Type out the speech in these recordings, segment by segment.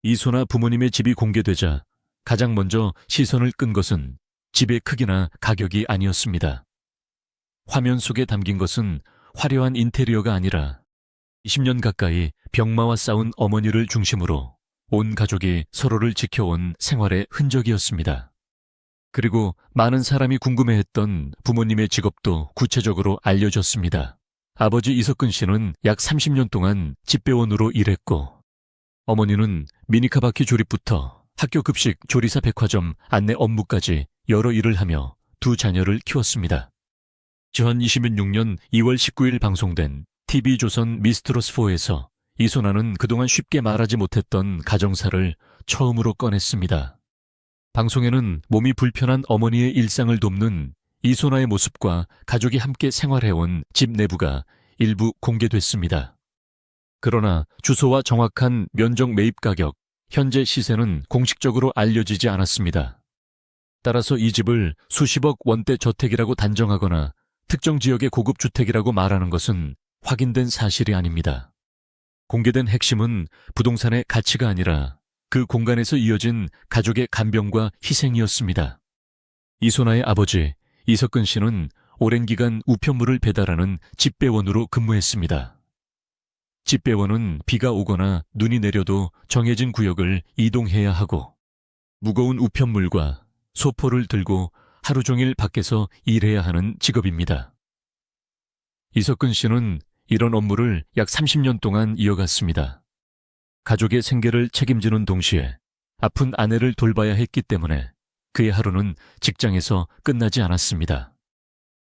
이소나 부모님의 집이 공개되자 가장 먼저 시선을 끈 것은 집의 크기나 가격이 아니었습니다. 화면 속에 담긴 것은 화려한 인테리어가 아니라 20년 가까이 병마와 싸운 어머니를 중심으로 온 가족이 서로를 지켜온 생활의 흔적이었습니다. 그리고 많은 사람이 궁금해했던 부모님의 직업도 구체적으로 알려졌습니다. 아버지 이석근 씨는 약 30년 동안 집배원으로 일했고, 어머니는 미니카 바퀴 조립부터 학교 급식, 조리사 백화점, 안내 업무까지 여러 일을 하며 두 자녀를 키웠습니다. 2026년 2월 19일 방송된 TV조선 미스트로스4에서 이소나는 그동안 쉽게 말하지 못했던 가정사를 처음으로 꺼냈습니다. 방송에는 몸이 불편한 어머니의 일상을 돕는 이소나의 모습과 가족이 함께 생활해온 집 내부가 일부 공개됐습니다. 그러나 주소와 정확한 면적 매입 가격, 현재 시세는 공식적으로 알려지지 않았습니다. 따라서 이 집을 수십억 원대 저택이라고 단정하거나 특정 지역의 고급 주택이라고 말하는 것은 확인된 사실이 아닙니다. 공개된 핵심은 부동산의 가치가 아니라 그 공간에서 이어진 가족의 간병과 희생이었습니다. 이소나의 아버지 이석근 씨는 오랜 기간 우편물을 배달하는 집배원으로 근무했습니다. 집배원은 비가 오거나 눈이 내려도 정해진 구역을 이동해야 하고 무거운 우편물과 소포를 들고 하루 종일 밖에서 일해야 하는 직업입니다. 이석근 씨는 이런 업무를 약 30년 동안 이어갔습니다. 가족의 생계를 책임지는 동시에 아픈 아내를 돌봐야 했기 때문에 그의 하루는 직장에서 끝나지 않았습니다.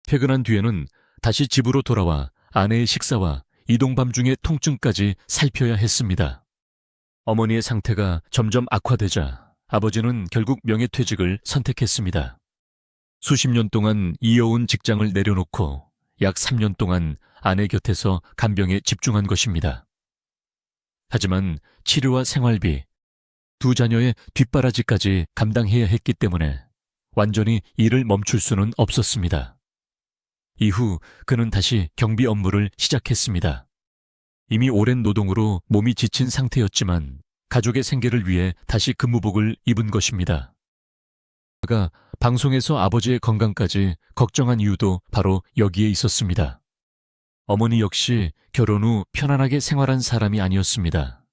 퇴근한 뒤에는 다시 집으로 돌아와 아내의 식사와 이동 밤중의 통증까지 살펴야 했습니다. 어머니의 상태가 점점 악화되자 아버지는 결국 명예퇴직을 선택했습니다. 수십 년 동안 이어온 직장을 내려놓고 약 3년 동안 아내 곁에서 간병에 집중한 것입니다. 하지만 치료와 생활비, 두 자녀의 뒷바라지까지 감당해야 했기 때문에 완전히 일을 멈출 수는 없었습니다. 이후 그는 다시 경비 업무를 시작했습니다. 이미 오랜 노동으로 몸이 지친 상태였지만 가족의 생계를 위해 다시 근무복을 입은 것입니다. 그가 방송에서 아버지의 건강까지 걱정한 이유도 바로 여기에 있었습니다. 어머니 역시 결혼 후 편안하게 생활한 사람이 아니었습니다.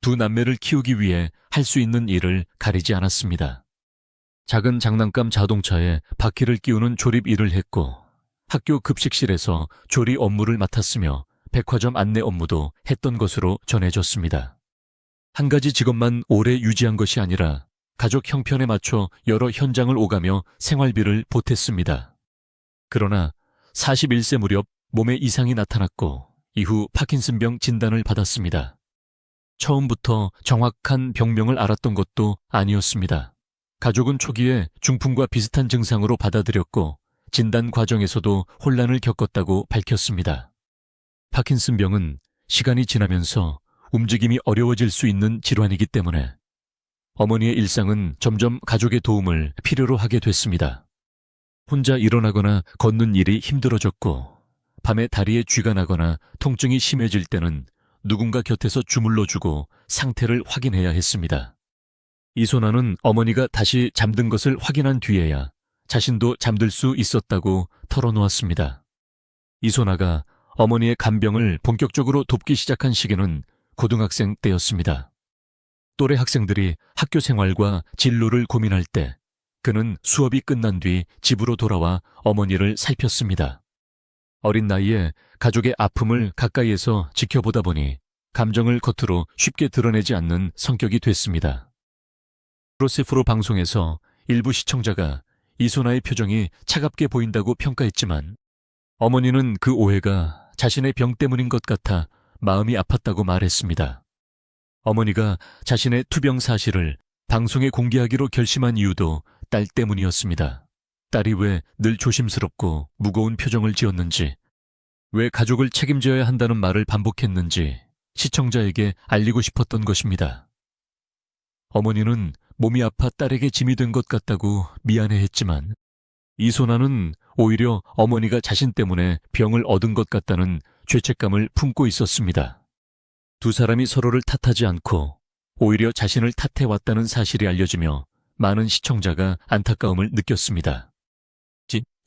두 남매를 키우기 위해 할 수 있는 일을 가리지 않았습니다. 작은 장난감 자동차에 바퀴를 끼우는 조립 일을 했고 학교 급식실에서 조리 업무를 맡았으며 백화점 안내 업무도 했던 것으로 전해졌습니다. 한 가지 직업만 오래 유지한 것이 아니라 가족 형편에 맞춰 여러 현장을 오가며 생활비를 보탰습니다. 그러나 41세 무렵 몸에 이상이 나타났고 이후 파킨슨병 진단을 받았습니다. 처음부터 정확한 병명을 알았던 것도 아니었습니다. 가족은 초기에 중풍과 비슷한 증상으로 받아들였고 진단 과정에서도 혼란을 겪었다고 밝혔습니다. 파킨슨병은 시간이 지나면서 움직임이 어려워질 수 있는 질환이기 때문에 어머니의 일상은 점점 가족의 도움을 필요로 하게 됐습니다. 혼자 일어나거나 걷는 일이 힘들어졌고 밤에 다리에 쥐가 나거나 통증이 심해질 때는 누군가 곁에서 주물러주고 상태를 확인해야 했습니다. 이소나는 어머니가 다시 잠든 것을 확인한 뒤에야 자신도 잠들 수 있었다고 털어놓았습니다. 이소나가 어머니의 간병을 본격적으로 돕기 시작한 시기는 고등학생 때였습니다. 또래 학생들이 학교 생활과 진로를 고민할 때 그는 수업이 끝난 뒤 집으로 돌아와 어머니를 살폈습니다. 어린 나이에 가족의 아픔을 가까이에서 지켜보다 보니 감정을 겉으로 쉽게 드러내지 않는 성격이 됐습니다. 프로세프로 방송에서 일부 시청자가 이소나의 표정이 차갑게 보인다고 평가했지만 어머니는 그 오해가 자신의 병 때문인 것 같아 마음이 아팠다고 말했습니다. 어머니가 자신의 투병 사실을 방송에 공개하기로 결심한 이유도 딸 때문이었습니다. 딸이 왜 늘 조심스럽고 무거운 표정을 지었는지, 왜 가족을 책임져야 한다는 말을 반복했는지 시청자에게 알리고 싶었던 것입니다. 어머니는 몸이 아파 딸에게 짐이 된 것 같다고 미안해했지만 이소나는 오히려 어머니가 자신 때문에 병을 얻은 것 같다는 죄책감을 품고 있었습니다. 두 사람이 서로를 탓하지 않고 오히려 자신을 탓해왔다는 사실이 알려지며 많은 시청자가 안타까움을 느꼈습니다.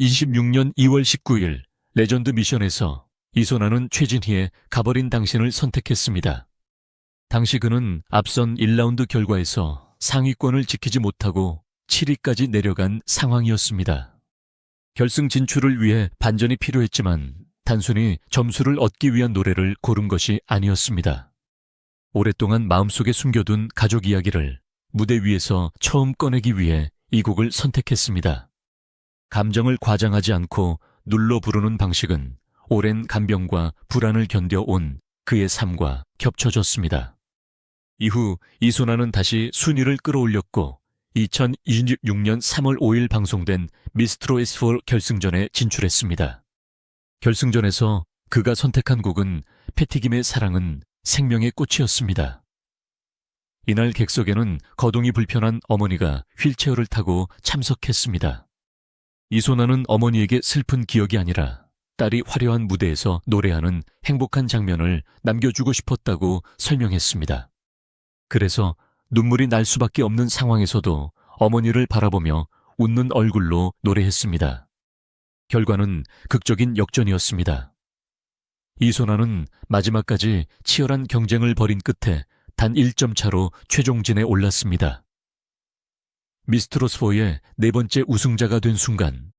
26년 2월 19일 레전드 미션에서 이소나는 최진희의 가버린 당신을 선택했습니다. 당시 그는 앞선 1라운드 결과에서 상위권을 지키지 못하고 7위까지 내려간 상황이었습니다. 결승 진출을 위해 반전이 필요했지만 단순히 점수를 얻기 위한 노래를 고른 것이 아니었습니다. 오랫동안 마음속에 숨겨둔 가족 이야기를 무대 위에서 처음 꺼내기 위해 이 곡을 선택했습니다. 감정을 과장하지 않고 눌러 부르는 방식은 오랜 간병과 불안을 견뎌온 그의 삶과 겹쳐졌습니다. 이후 이소나는 다시 순위를 끌어올렸고 2026년 3월 5일 방송된 미스트로 S4 결승전에 진출했습니다. 결승전에서 그가 선택한 곡은 패티김의 사랑은 생명의 꽃이었습니다. 이날 객석에는 거동이 불편한 어머니가 휠체어를 타고 참석했습니다. 이소나는 어머니에게 슬픈 기억이 아니라 딸이 화려한 무대에서 노래하는 행복한 장면을 남겨주고 싶었다고 설명했습니다. 그래서 눈물이 날 수밖에 없는 상황에서도 어머니를 바라보며 웃는 얼굴로 노래했습니다. 결과는 극적인 역전이었습니다. 이소나는 마지막까지 치열한 경쟁을 벌인 끝에 단 1점 차로 최종진에 올랐습니다. 미스트롯4의 네 번째 우승자가 된 순간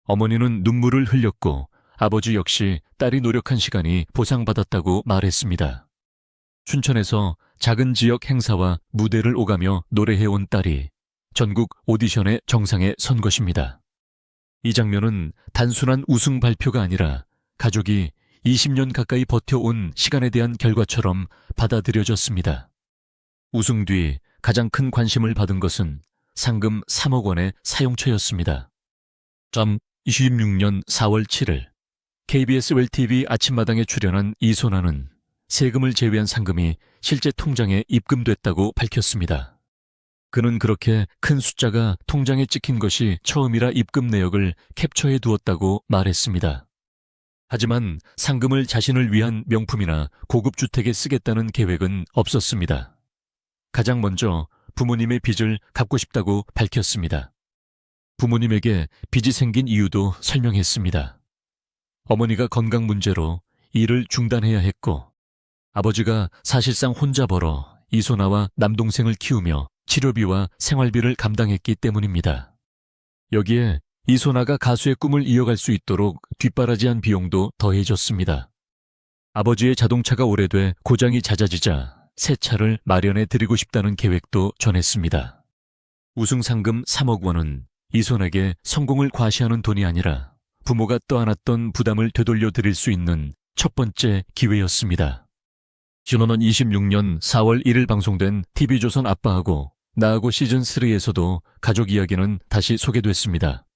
어머니는 눈물을 흘렸고 아버지 역시 딸이 노력한 시간이 보상받았다고 말했습니다. 춘천에서 작은 지역 행사와 무대를 오가며 노래해온 딸이 전국 오디션의 정상에 선 것입니다. 이 장면은 단순한 우승 발표가 아니라 가족이 20년 가까이 버텨온 시간에 대한 결과처럼 받아들여졌습니다. 우승 뒤 가장 큰 관심을 받은 것은 상금 3억 원의 사용처였습니다. 26년 4월 7일 KBS 웰TV 아침마당에 출연한 이소나는 세금을 제외한 상금이 실제 통장에 입금됐다고 밝혔습니다. 그는 그렇게 큰 숫자가 통장에 찍힌 것이 처음이라 입금 내역을 캡처해 두었다고 말했습니다. 하지만 상금을 자신을 위한 명품이나 고급 주택에 쓰겠다는 계획은 없었습니다. 가장 먼저 부모님의 빚을 갚고 싶다고 밝혔습니다. 부모님에게 빚이 생긴 이유도 설명했습니다. 어머니가 건강 문제로 일을 중단해야 했고 아버지가 사실상 혼자 벌어 이소나와 남동생을 키우며 치료비와 생활비를 감당했기 때문입니다. 여기에 이소나가 가수의 꿈을 이어갈 수 있도록 뒷바라지한 비용도 더해졌습니다. 아버지의 자동차가 오래돼 고장이 잦아지자 새 차를 마련해 드리고 싶다는 계획도 전했습니다. 우승 상금 3억 원은 이소나에게 성공을 과시하는 돈이 아니라 부모가 떠안았던 부담을 되돌려 드릴 수 있는 첫 번째 기회였습니다. 준호는 26년 4월 1일 방송된 TV조선 아빠하고 나하고 시즌3에서도 가족 이야기는 다시 소개됐습니다.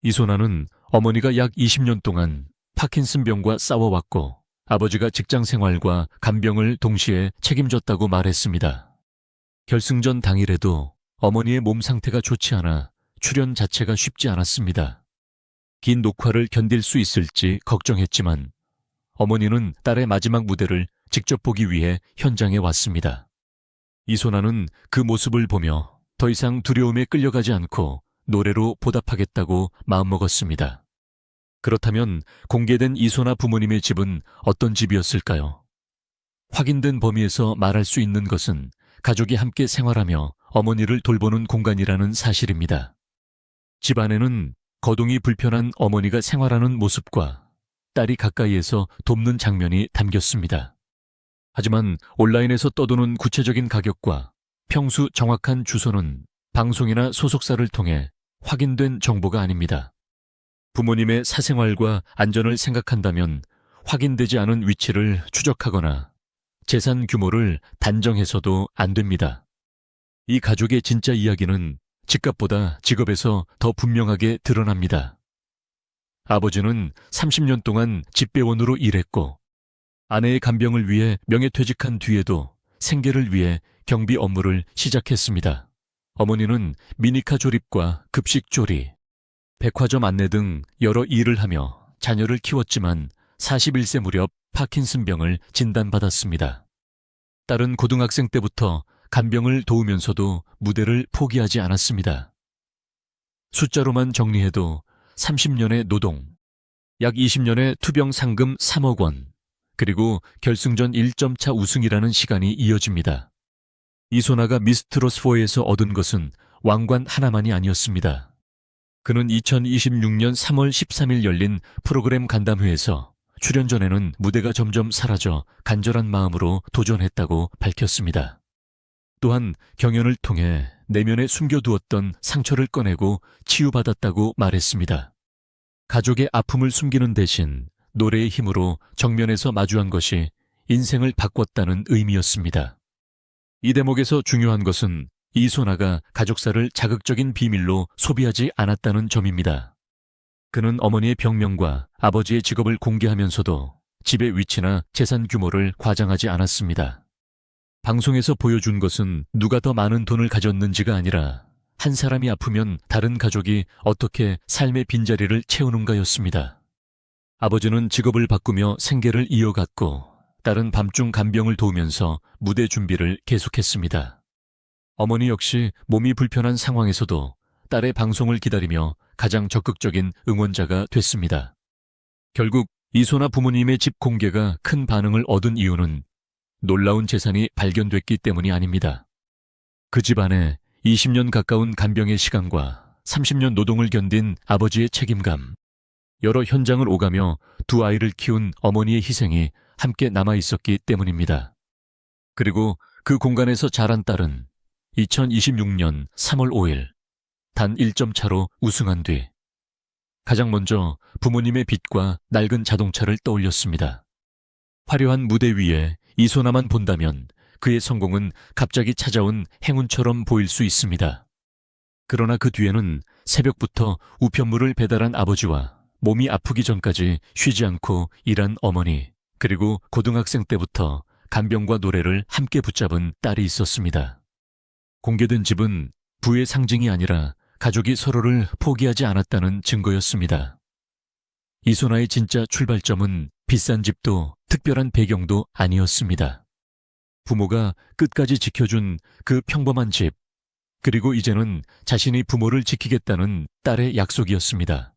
이소나는 어머니가 약 20년 동안 파킨슨병과 싸워왔고 아버지가 직장 생활과 간병을 동시에 책임졌다고 말했습니다. 결승전 당일에도 어머니의 몸 상태가 좋지 않아 출연 자체가 쉽지 않았습니다. 긴 녹화를 견딜 수 있을지 걱정했지만 어머니는 딸의 마지막 무대를 직접 보기 위해 현장에 왔습니다. 이소나는 그 모습을 보며 더 이상 두려움에 끌려가지 않고 노래로 보답하겠다고 마음먹었습니다. 그렇다면 공개된 이소나 부모님의 집은 어떤 집이었을까요? 확인된 범위에서 말할 수 있는 것은 가족이 함께 생활하며 어머니를 돌보는 공간이라는 사실입니다. 집 안에는 거동이 불편한 어머니가 생활하는 모습과 딸이 가까이에서 돕는 장면이 담겼습니다. 하지만 온라인에서 떠도는 구체적인 가격과 평수 정확한 주소는 방송이나 소속사를 통해 확인된 정보가 아닙니다. 부모님의 사생활과 안전을 생각한다면 확인되지 않은 위치를 추적하거나 재산 규모를 단정해서도 안 됩니다. 이 가족의 진짜 이야기는 집값보다 직업에서 더 분명하게 드러납니다. 아버지는 30년 동안 집배원으로 일했고 아내의 간병을 위해 명예퇴직한 뒤에도 생계를 위해 경비 업무를 시작했습니다. 어머니는 미니카 조립과 급식 조리, 백화점 안내 등 여러 일을 하며 자녀를 키웠지만 41세 무렵 파킨슨병을 진단받았습니다. 딸은 고등학생 때부터 간병을 도우면서도 무대를 포기하지 않았습니다. 숫자로만 정리해도 30년의 노동, 약 20년의 투병 상금 3억 원, 그리고 결승전 1점 차 우승이라는 시간이 이어집니다. 이소나가 미스트로스 4에서 얻은 것은 왕관 하나만이 아니었습니다. 그는 2026년 3월 13일 열린 프로그램 간담회에서 출연 전에는 무대가 점점 사라져 간절한 마음으로 도전했다고 밝혔습니다. 또한 경연을 통해 내면에 숨겨두었던 상처를 꺼내고 치유받았다고 말했습니다. 가족의 아픔을 숨기는 대신 노래의 힘으로 정면에서 마주한 것이 인생을 바꿨다는 의미였습니다. 이 대목에서 중요한 것은 이소나가 가족사를 자극적인 비밀로 소비하지 않았다는 점입니다. 그는 어머니의 병명과 아버지의 직업을 공개하면서도 집의 위치나 재산 규모를 과장하지 않았습니다. 방송에서 보여준 것은 누가 더 많은 돈을 가졌는지가 아니라 한 사람이 아프면 다른 가족이 어떻게 삶의 빈자리를 채우는가였습니다. 아버지는 직업을 바꾸며 생계를 이어갔고 딸은 밤중 간병을 도우면서 무대 준비를 계속했습니다. 어머니 역시 몸이 불편한 상황에서도 딸의 방송을 기다리며 가장 적극적인 응원자가 됐습니다. 결국 이소나 부모님의 집 공개가 큰 반응을 얻은 이유는 놀라운 재산이 발견됐기 때문이 아닙니다. 그 집안에 20년 가까운 간병의 시간과 30년 노동을 견딘 아버지의 책임감, 여러 현장을 오가며 두 아이를 키운 어머니의 희생이 함께 남아있었기 때문입니다. 그리고 그 공간에서 자란 딸은 2026년 3월 5일 단 1점 차로 우승한 뒤 가장 먼저 부모님의 빚과 낡은 자동차를 떠올렸습니다. 화려한 무대 위에 이소나만 본다면 그의 성공은 갑자기 찾아온 행운처럼 보일 수 있습니다. 그러나 그 뒤에는 새벽부터 우편물을 배달한 아버지와 몸이 아프기 전까지 쉬지 않고 일한 어머니, 그리고 고등학생 때부터 간병과 노래를 함께 붙잡은 딸이 있었습니다. 공개된 집은 부의 상징이 아니라 가족이 서로를 포기하지 않았다는 증거였습니다. 이소나의 진짜 출발점은 비싼 집도 특별한 배경도 아니었습니다. 부모가 끝까지 지켜준 그 평범한 집, 그리고 이제는 자신이 부모를 지키겠다는 딸의 약속이었습니다.